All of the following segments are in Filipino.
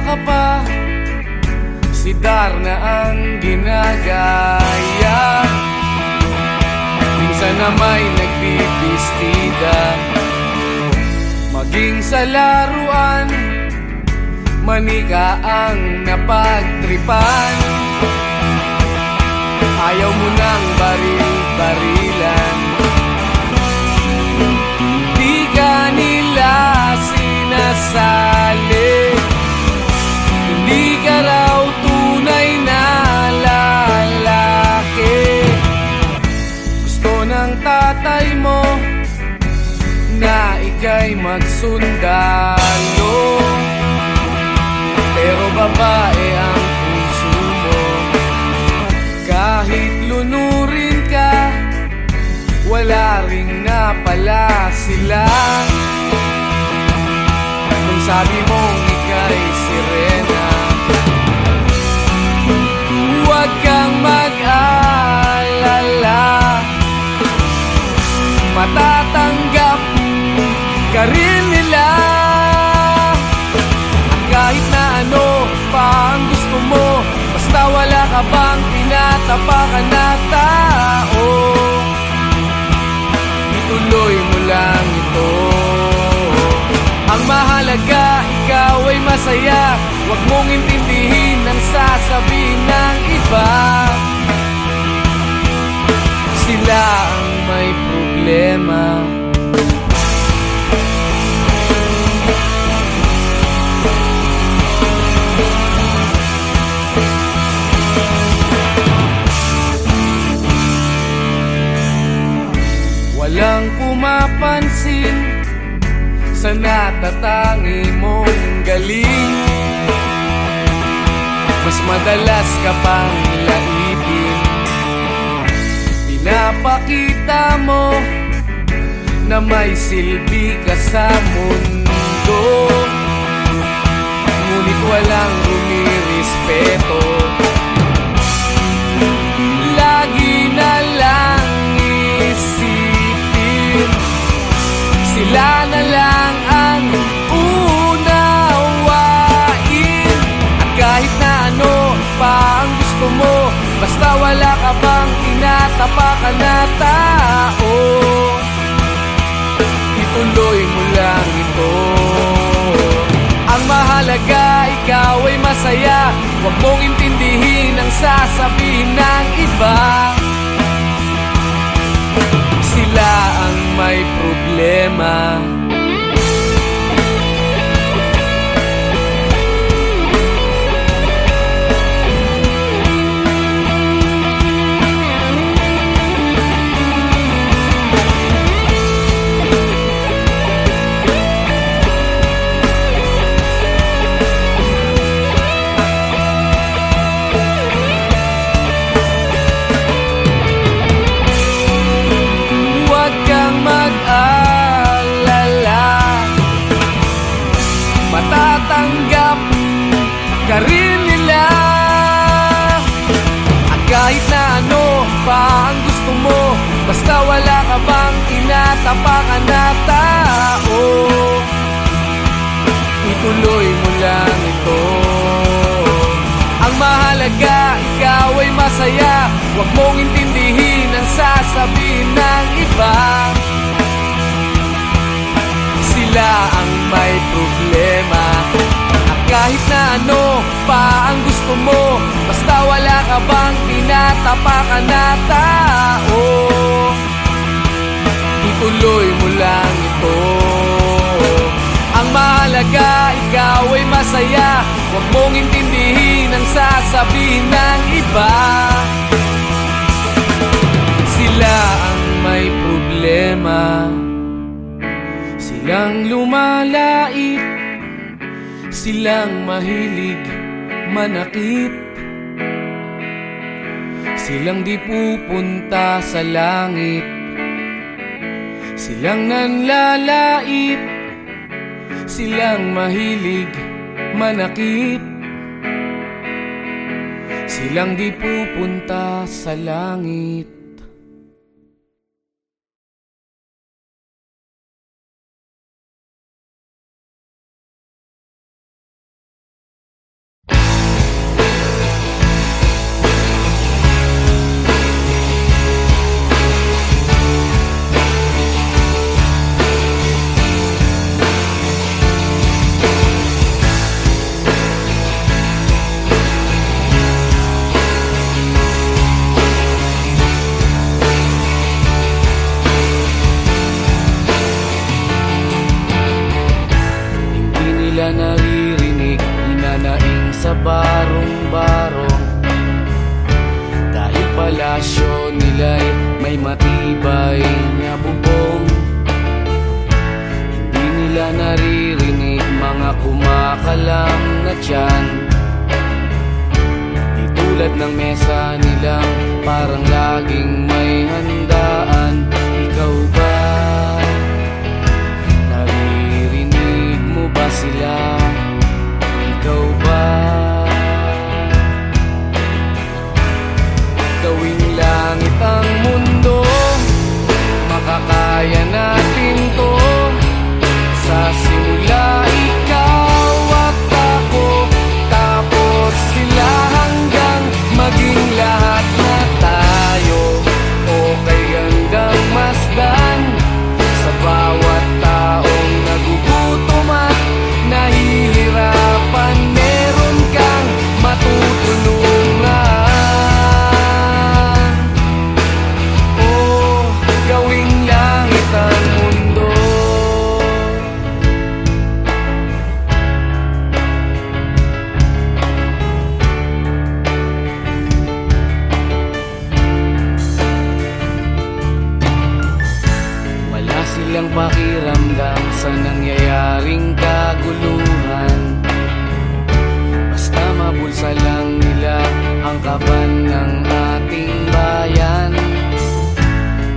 ka pa, si Darna ang ginagaya. Minsan na may nagbibistida, maging sa laruan, manika ang napagtripan. Ayaw mo nang baril-barilan, di ka nila sinasali. Hindi ka raw tunay na lalaki. Gusto ng tatay mo na ika'y magsundalo, pero babae ang puso mo. Kahit lunurin ka, wala ring napala sila. Nung sabi mong ika'y sirena, huwag kang mag-alala, matatanggap ka rin nila. At kahit na ano pa ang gusto mo, basta wala ka bang tinatapakan na tao, ituloy mo lang ito. Ang mahalaga, ikaw ay masaya. Huwag mong intindihin ang sasabihin ng iba. Sila ang may problema. Walang pumapansin sa natatangi mong galing. Mas madalas ka pang laipin, pinapakita mo na may silbi ka sa mundo. Ngunit walang rumirespeto, lagi na lang isipin sila na lang ang unawain. At kahit na ano pa ang gusto mo, basta wala ka bang tinatapakan na tao, ituloy mo lang ito. Ang mahalaga, ikaw ay masaya. Huwag mong intindihin ang sasabihin ng iba. Sila ang may problema. Matatanggap ka rin nila. At kahit na ano pa ang gusto mo, basta wala ka bang tinatapakan na tao, ituloy mo lang ito. Ang mahalaga, ikaw ay masaya. Huwag mong intindihin ang sasabihin ng iba. Sila ang may problema. At kahit na ano pa ang gusto mo, basta wala ka bang tinatapakan na tao, ituloy mo lang ito. Ang mahalaga, ikaw ay masaya. Huwag mong intindihin ang sasabihin ng iba. Sila ang may problema. Silang lumalait, silang mahilig manakit, silang di pupunta sa langit, silang nanlalait, silang mahilig manakit, silang di pupunta sa langit. dyan. Di tulad ng mesa nilang parang laging may handaan. Ikaw ba? Naririnig mo ba sila? Ikaw ba? Gawing langit ang mundo, makakaya natin to. Sa simula ikaw at ako, tapos sila hanggang maging lahat na tayo. Okay hanggang masdan sa bawat taong nagugutom at nahihirapan. Meron kang matutulungan. Oh, gawing langit ang mundo. Wala silang pakiramdam sa nangyayaring kaguluhan. Basta mabulsa lang nila ang kaban ng ating bayan.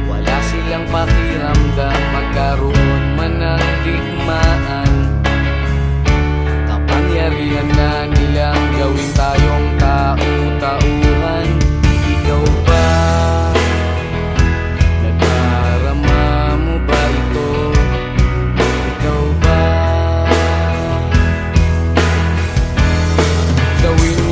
Wala silang pakiramdam magkaroon man ng digmaan. Kapangyarihan na nilang gawin tayong tau-tauhan. Ikaw ba? Nagdarama mo ba ito? Ikaw ba? Gawing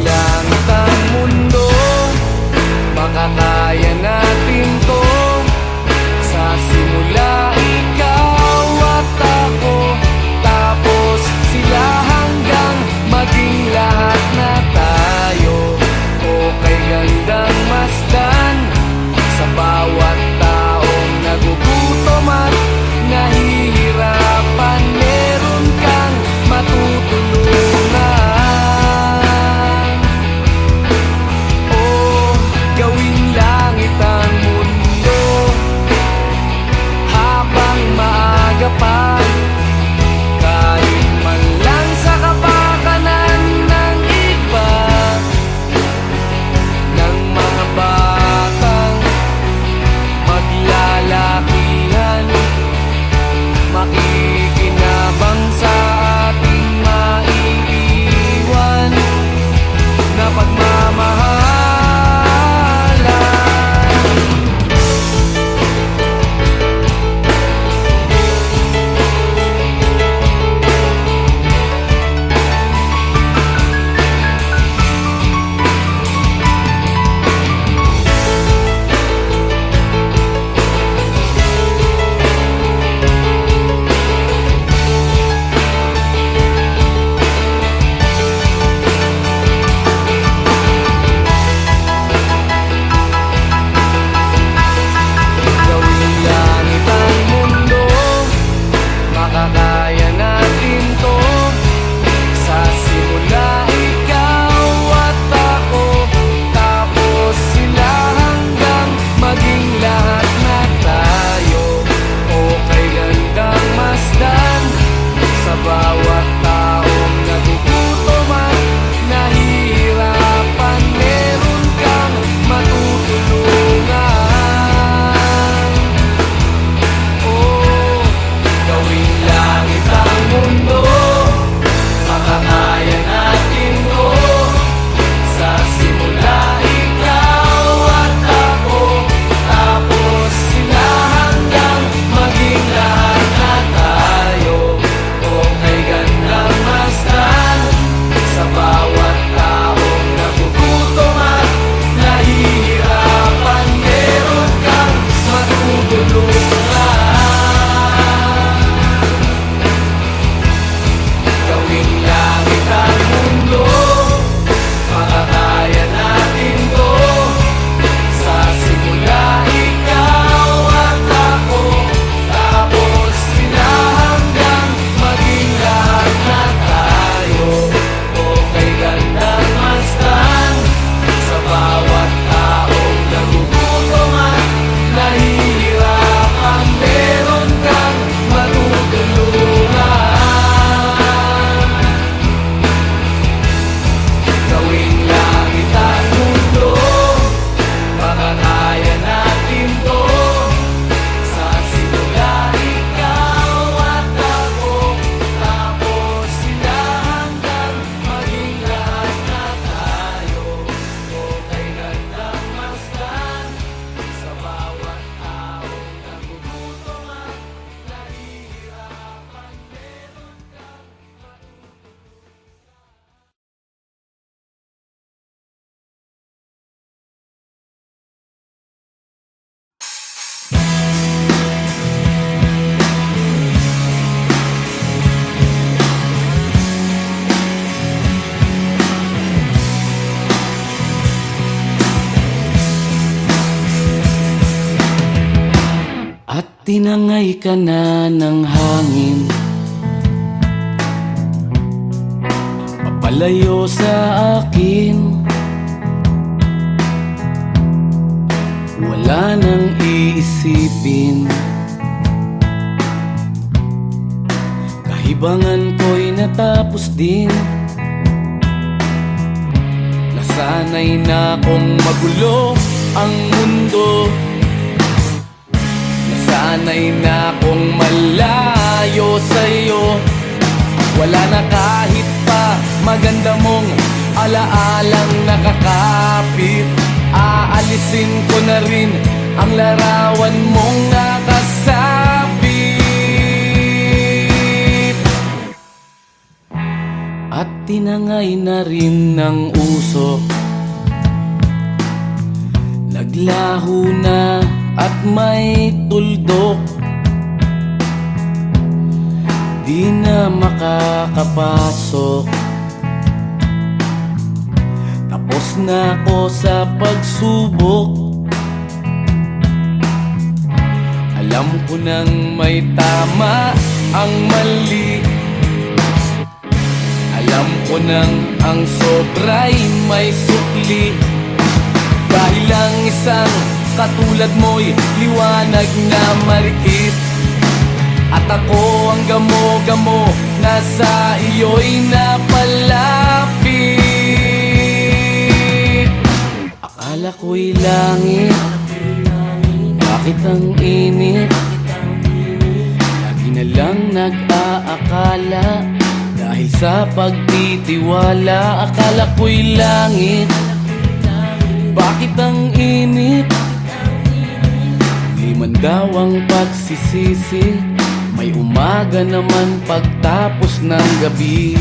tinangay ka na ng hangin, papalayo sa akin. Wala nang iisipin, kahibangan ko'y natapos din. Nasanay na kong magulo ang mundo, nasanay na kong malayo sa'yo. Wala na kahit pa maganda mong alaalang nakakapit. Aalisin ko na rin ang larawan mong nakasabit. At tinangay na rin ng usok, naglaho na at may tuldok. Di na makakapasok, tapos na ako sa pagsubok. Alam ko nang may tama ang mali, alam ko nang ang sobra'y may sukli. Dahil ang isang katulad mo'y liwanag na marikit, at ako ang gamo-gamo na sa iyo'y napalapit. Akala ko'y langit, bakit ang init? Lagi na lang nag-aakala, dahil sa pagtitiwala. Akala ko'y langit, bakit ang init? Di man daw ang pagsisisi, may umaga naman pagtapos ng gabi.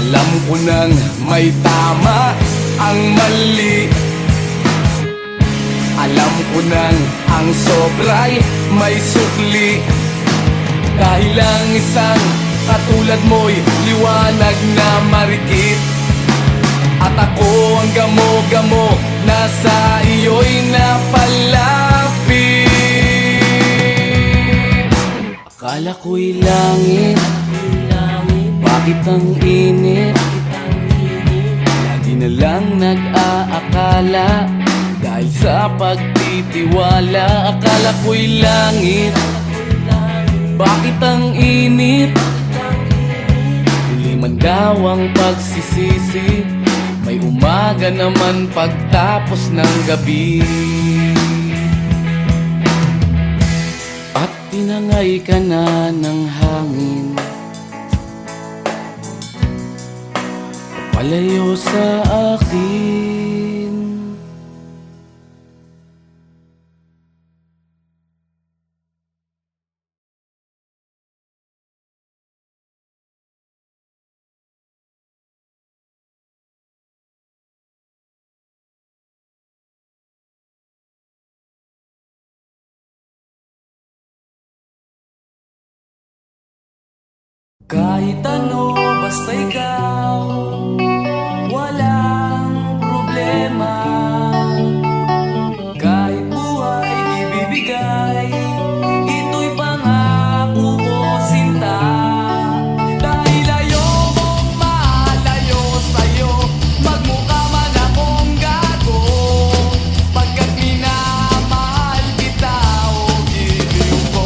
Alam ko nang may tama ang mali, alam ko nang ang sobra'y may sukli. Dahil ang isang katulad mo'y liwanag na marikit, at ako ang gamo-gamo na sa iyo'y napalapit. Akala ko'y langit, bakit ang init? Lagi na lang nag-aakala, dahil sa pagtitiwala. Akala ko'y langit, bakit ang init? Huli man daw ang pagsisisi, may umaga naman pagtapos ng gabi. At tinangay ka na ng hangin, palayo sa akin. Kahit ano, basta ikaw, walang problema. Kahit buhay ibibigay, ito'y pangako ko, sinta. Dahil ayokong malayo sa'yo, magmukha man akong gago, pagkat minamahal kita o giliw ko.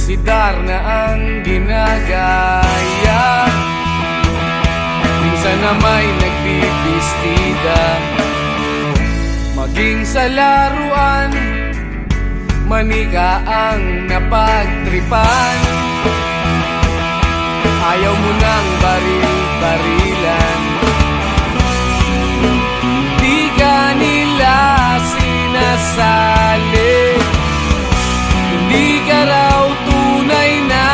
si Darna ang ginagaya. Minsan na may nagbibistida, maging sa laruan, manika ang napagtripan. Ayaw mo nang baril-barilan, di ka nila sinasali. Hindi ka raw tunay na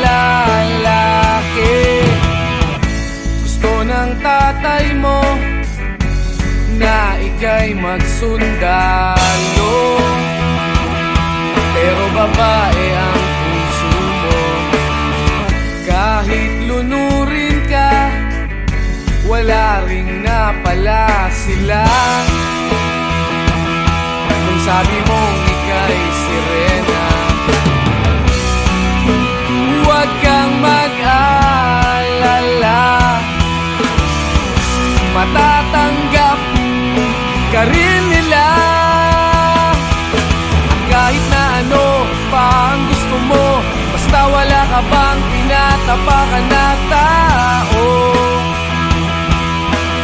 lalaki. Gusto ng tatay mo na ika'y magsundalo, pero babae ang puso mo. Kahit lunurin ka, wala ring napala sila. Nung sabi mong ika'y sirena, huwag kang mag-alala, matatanggap ka rin nila. At kahit na ano pa ang gusto mo, basta wala ka bang tinatapakan na tao,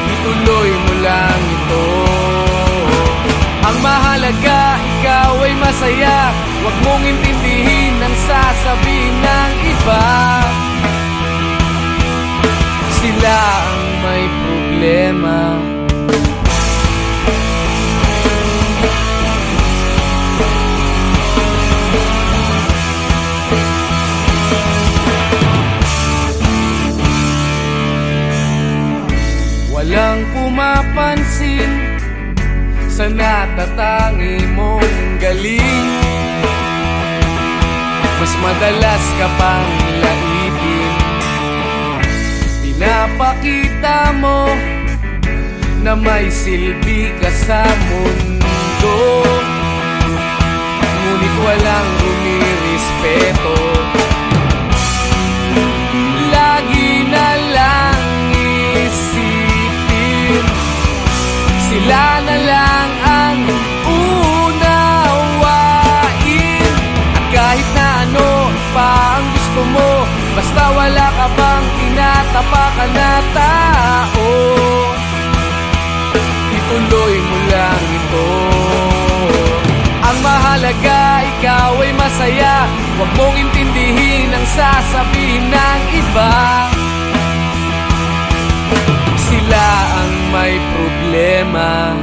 ituloy mo lang ito. Ang mahalaga, ikaw ay masaya. Huwag mong intindihin ang sasabihin ng iba. Sila ang may problema. Walang pumapansin sa natatangi mong galing. Mas madalas ka pang laipin, pinapakita mo na may silbi ka sa mundo. Ngunit walang rumirespeto, lagi na lang isipin sila na lang ang unawain. At kahit na ano pa ang gusto mo, basta wala ka bang tinatapakan na tao, ituloy mo lang ito. Ang mahalaga, ikaw ay masaya. Huwag mong intindihin ang sasabihin ng iba. Sila ang may problema.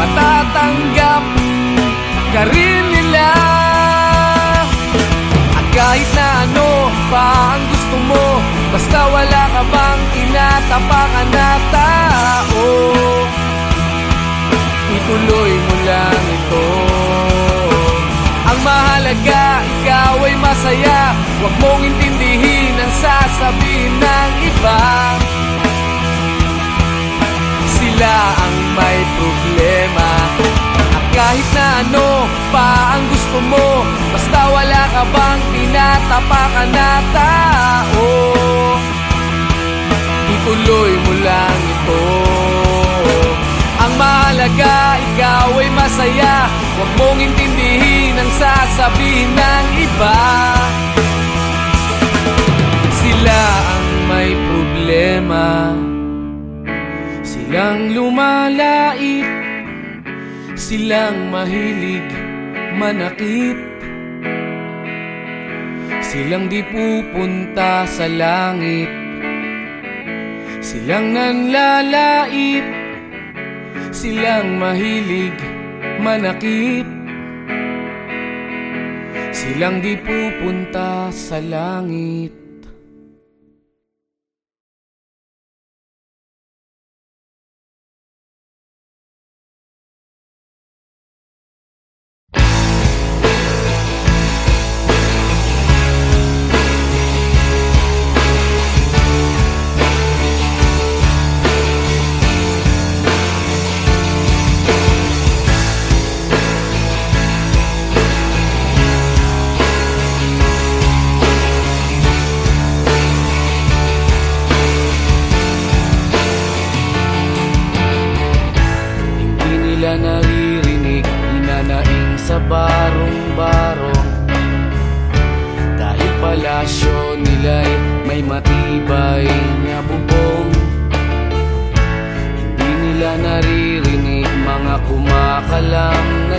Matatanggap ka rin nila. At kahit na ano pa ang gusto mo, basta wala ka bang tinatapakan na tao, ituloy mo lang ito. Ang mahalaga, ikaw ay masaya. Huwag mong intindihin ang sasabihin ng iba. Sila ang may problema. At kahit na ano pa ang gusto mo, basta wala ka bang tinatapakan na tao, ituloy mo lang ito. Ang mahalaga, ikaw ay masaya. Huwag mong intindihin ang sasabihin ng iba. Sila ang may problema. Silang lumalait, silang mahilig manakit, silang di pupunta sa langit, silang nanlalait, silang mahilig manakit, silang di pupunta sa langit.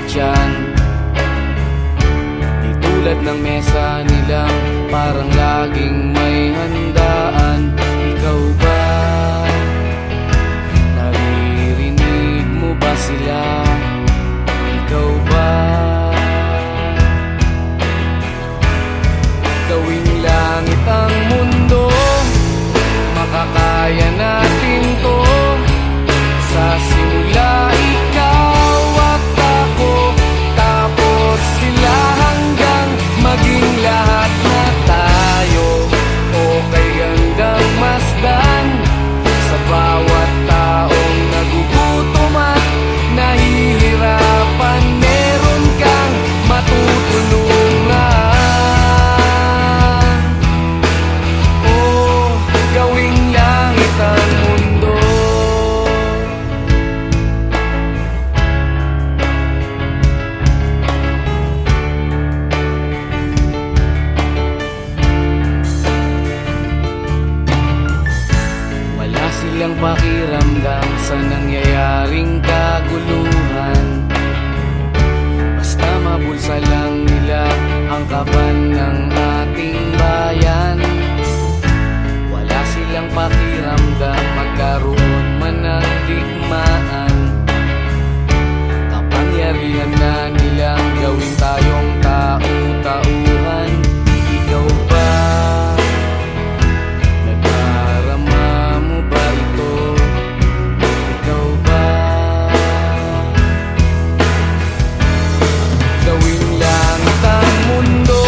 dyan. Di tulad ng mesa nila, parang laging may handaan. Ikaw ba, naririnig mo ba sila? Ikaw ba, gawing langit ang mundo, makakaya natin to. Sa simula ikaw at ako, tapos sila, hanggang maging lahat na tayo. Okay hanggang masdan sa bawat taong nagugutom at nahihirapan. Meron kang matutulungan. Oh, gawing langit ang mundo. Wala silang pakiramdam sa nangyayaring kaguluhan. Basta mabulsa lang nila ang kaban ng ating bayan. Wala silang pakiramdam magkaroon man ng digmaan. Kapangyarihan na nilang gawin tayong tau-tauhan. Ikaw ba, nadarama mo ba ito? Ikaw ba, gawing langit ang mundo,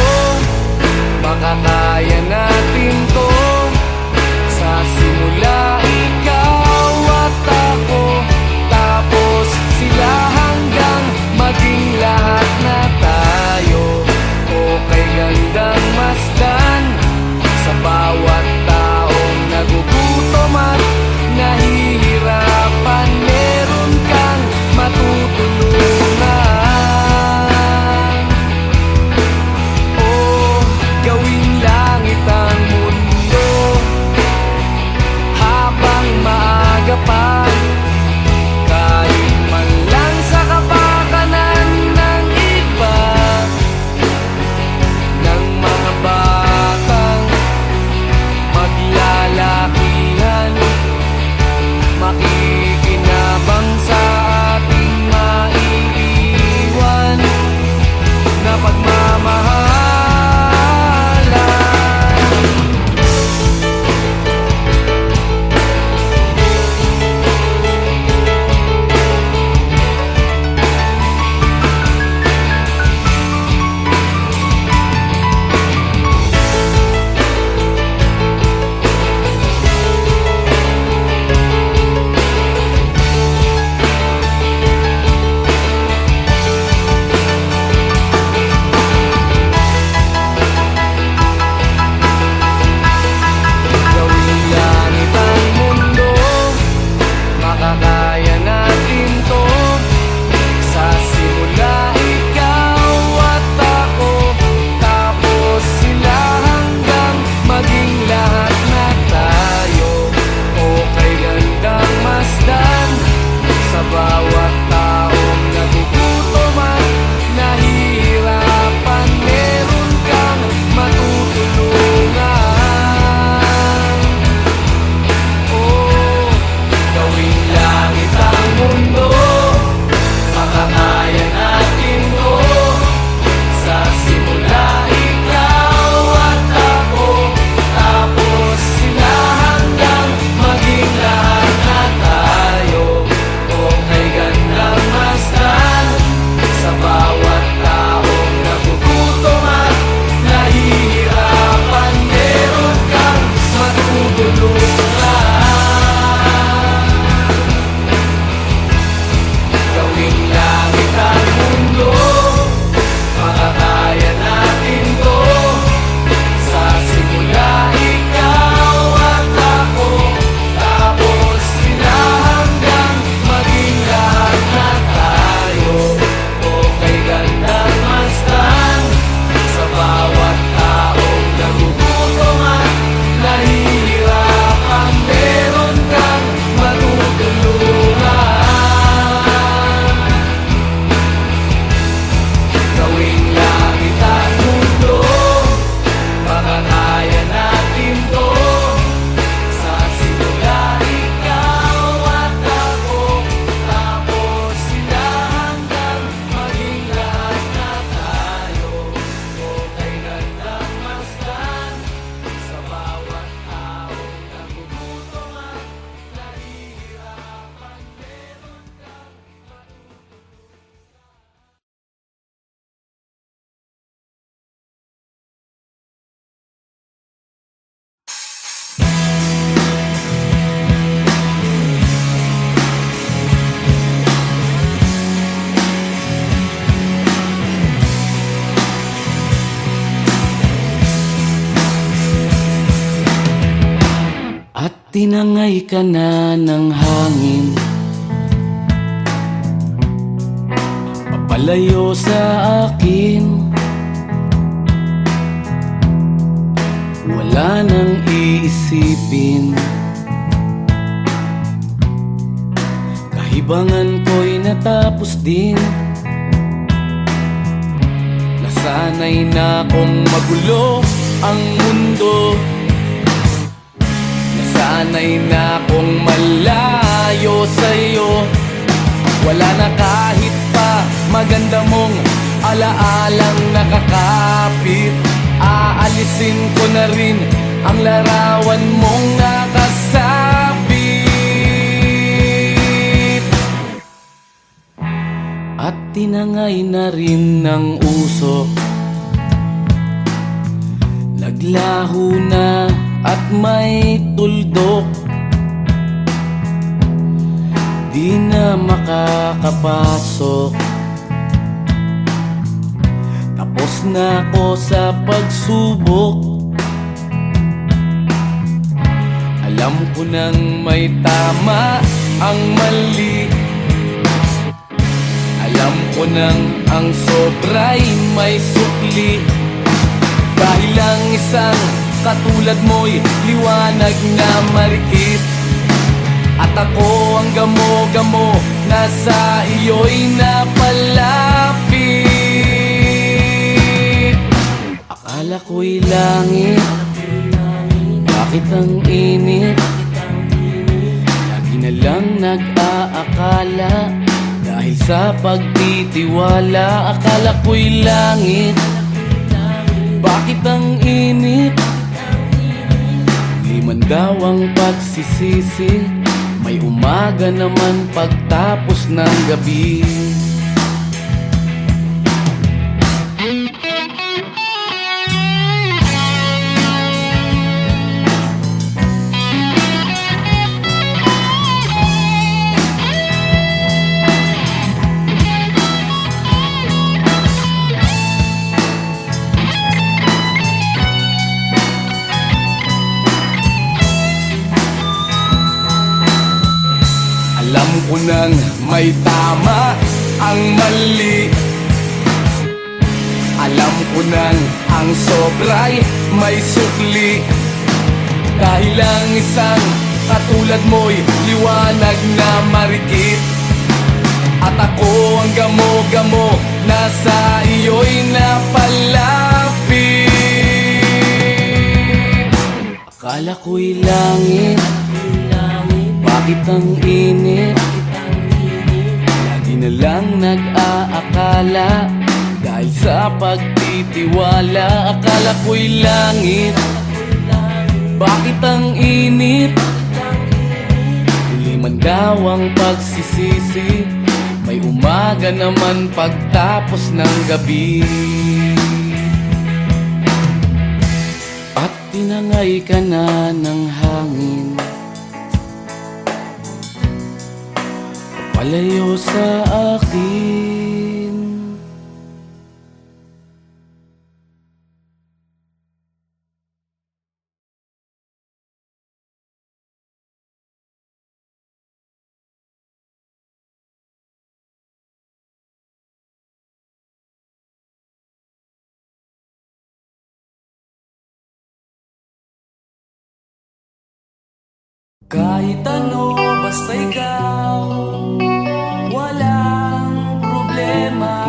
At tinangay ka na ng hangin, papalayo sa akin. Wala nang iisipin, kahibangan ko'y natapos din. Nasanay na kong magulo ang mundo, nasanay na kong malayo sa'yo. Wala na kahit pa maganda mong alaalang nakakapit. Aalisin ko na rin ang larawan mong nakasabit. At tinangay na rin ng usok, naglaho na at may tuldok. Di na makakapasok, tapos na ako sa pagsubok. Alam ko nang may tama ang mali, alam ko nang ang sobra'y may sukli. Dahil lang isang katulad mo'y liwanag na marikit, at ako ang gamo-gamo na sa iyo'y napalapit. Akala ko'y langit, bakit ang init? Lagi na lang nag-aakala, dahil sa pagtitiwala. Akala ko'y langit, bakit ang init? Di man daw ang pagsisisi, may umaga naman pagtapos ng gabi. Alam ko nang may tama ang mali, alam ko nang ang sobra'y may sukli. Dahil lang isang katulad mo'y liwanag na marikit, at ako ang gamo-gamo na sa iyo'y napalapit. Akala ko'y langit, bakit ang init? Lagi na lang nag-aakala, dahil sa pagtitiwala. Akala ko'y langit, bakit ang init? Huli man daw ang pagsisisi, may umaga naman pagtapos ng gabi. At tinangay ka na ng hangin, palayo sa akin. Kahit ano, basta ikaw, walang problema.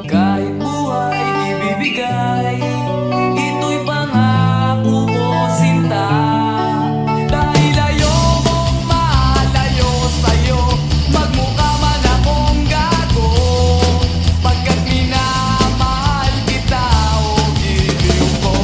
Kahit buhay ibibigay, ito'y pangako ko, sinta. Dahil ayokong malayo sa'yo, magmukha man akong gago, pagkat minamahal kita, o giliw ko.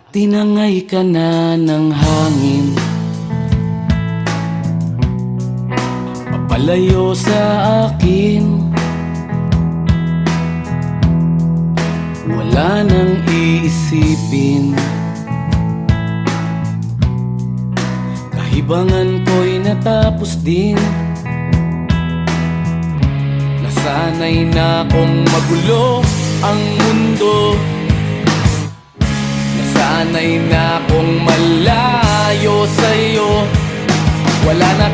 Tinangay ka na ng hangin, papalayo sa akin. Wala nang iisipin, kahibangan ko'y natapos din. Nasanay na kong magulo ang mundo, nasanay na kong malayo sa'yo. Wala na